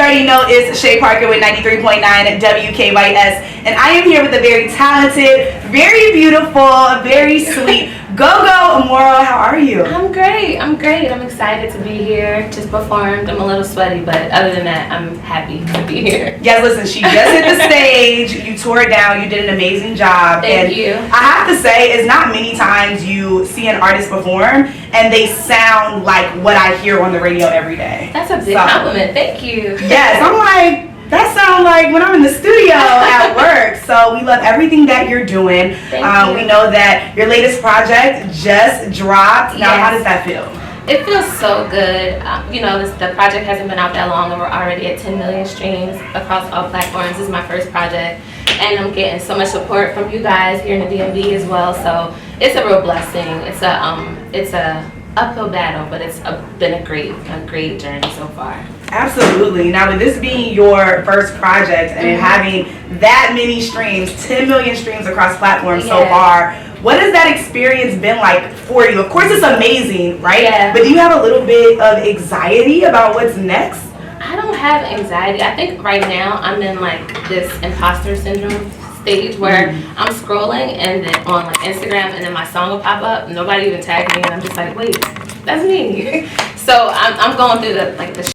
already know it's Chey Parker with 93.9 WKYS, and I am here with a very talented, very beautiful, very sweet GoGo Morrow. How are you? I'm great. I'm excited to be here. Just performed. I'm a little sweaty, but other than that, I'm happy to be here. Yes, listen, she just hit the stage. You tore it down. You did an amazing job. Thank you. I have to say, it's not many times you see an artist perform and they sound like what I hear on the radio every day. That's a big compliment. Thank you. Yes, I'm like, that sounds like when I'm in the studio at work. So we love everything that you're doing. Thank you. We know that your latest project just dropped. Now, How does that feel? It feels so good. The project hasn't been out that long, and we're already at 10 million streams across all platforms. This is my first project, and I'm getting so much support from you guys here in the DMV as well. So it's a real blessing. It's a uphill battle, but it's been a great journey so far. Absolutely. Now, with this being your first project and having that many streams, 10 million streams across platforms so far, what has that experience been like for you? Of course, it's amazing, right? Yeah. But do you have a little bit of anxiety about what's next? I don't have anxiety. I think right now I'm in like this imposter syndrome stage where I'm scrolling and then on like Instagram, and then my song will pop up. Nobody even tagged me, and I'm just like, wait, that's me. So I'm going through the.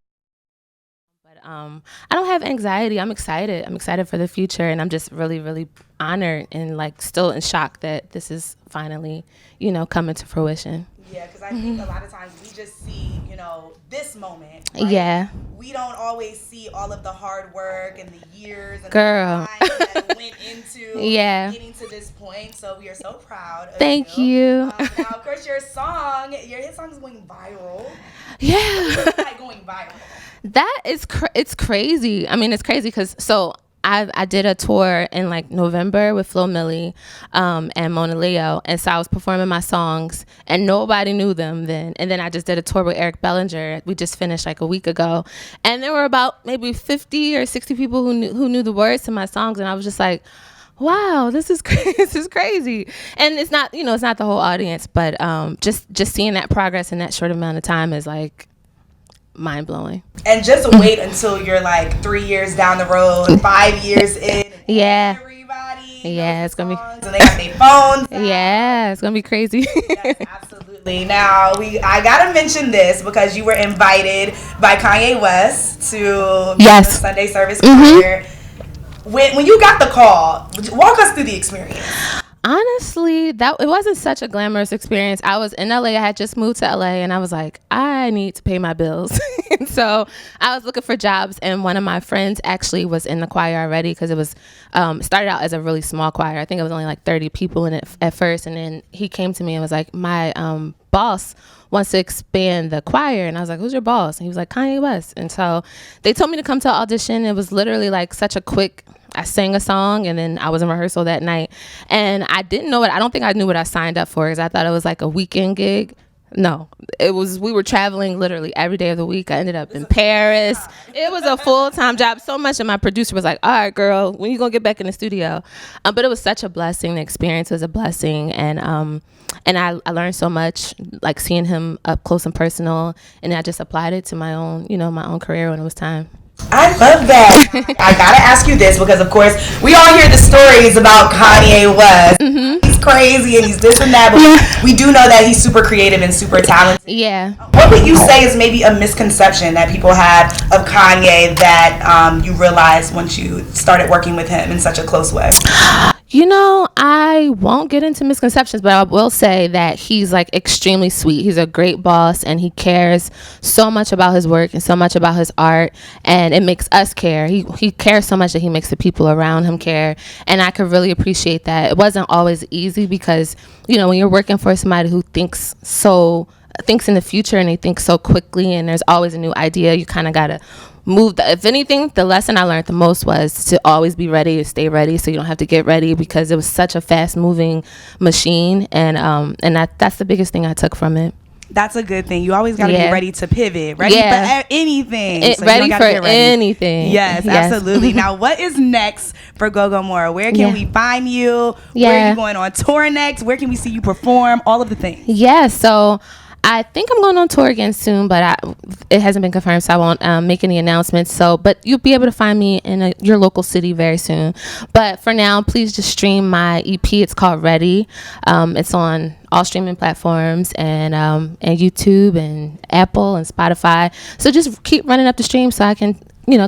I don't have anxiety. I'm excited. I'm excited for the future, and I'm just really, really honored and like still in shock that this is finally, coming to fruition. Yeah, because I think a lot of times we just see, this moment. Right? Yeah. We don't always see all of the hard work and the years and Girl. the time that went into getting to this point. So we are so proud of Thank you. Now, of course, your hit song is going viral. Yeah. It's like going viral. That is it's crazy. I mean, it's crazy because I did a tour in like November with Flo Milli and Mona Leo, and so I was performing my songs and nobody knew them then. And then I just did a tour with Eric Bellinger. We just finished like a week ago, and there were about maybe 50 or 60 people who knew the words to my songs, and I was just like, wow, this is crazy. And it's not it's not the whole audience, but just seeing that progress in that short amount of time is like mind-blowing. And just wait until you're like 3 years down the road, 5 years in. Everybody. Yeah, it's gonna be. And they got their phones out. Yeah, it's gonna be crazy. Yes, absolutely. Now I gotta mention this because you were invited by Kanye West to the Sunday service choir. When you got the call, walk us through the experience. Honestly, it wasn't such a glamorous experience. I was in LA. I had just moved to LA, and I was like, I need to pay my bills. And so I was looking for jobs, and one of my friends actually was in the choir already because it was started out as a really small choir. I think it was only like 30 people in it at first, and then he came to me and was like, my boss wants to expand the choir. And I was like, who's your boss? And he was like, Kanye West. And so they told me to come to audition. It was literally like such a quick, I sang a song, and then I was in rehearsal that night, and I didn't know it. I don't think I knew what I signed up for because I thought it was like a weekend gig. No, we were traveling literally every day of the week. I ended up in Paris. It was a full-time job, so much. And my producer was like, all right, girl, when you gonna get back in the studio? But it was such a blessing. The experience was a blessing. And I learned so much, like seeing him up close and personal. And I just applied it to my own, my own career when it was time. I love that. I gotta ask you this because, of course, we all hear the stories about Kanye West. He's crazy and he's this and that, but we do know that he's super creative and super talented. Yeah. What would you say is maybe a misconception that people had of Kanye that you realized once you started working with him in such a close way? I won't get into misconceptions, but I will say that he's like extremely sweet. He's a great boss, and he cares so much about his work and so much about his art, and it makes us care. He cares so much that he makes the people around him care, and I could really appreciate that. It wasn't always easy because, when you're working for somebody who thinks in the future and they think so quickly, and there's always a new idea, you kind of got to move. If anything, the lesson I learned the most was to always be ready, to stay ready, so you don't have to get ready, because it was such a fast moving machine, and that's the biggest thing I took from it. That's a good thing. You always got to be ready to pivot, ready for anything. Ready for anything. Yes, absolutely. Now, what is next for GoGo Morrow? Where can we find you? Where are you going on tour next? Where can we see you perform? All of the things. Yeah, so I think I'm going on tour again soon, but it hasn't been confirmed, so I won't make any announcements. But you'll be able to find me in your local city very soon. But for now, please just stream my EP. It's called Ready. It's on all streaming platforms and YouTube and Apple and Spotify. So just keep running up the stream so I can,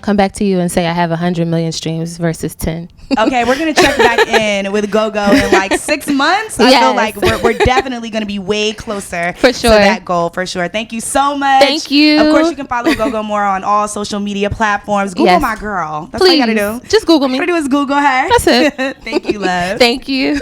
come back to you and say I have 100 million streams versus 10. Okay, we're going to check back in with GoGo in like 6 months. I feel like we're definitely going to be way closer for sure to that goal, for sure. Thank you so much. Thank you. Of course, you can follow GoGo Morrow on all social media platforms. Google my girl. That's Please. all you got to do. Just Google me. All you got to do is Google her. That's it. Thank you, love. Thank you.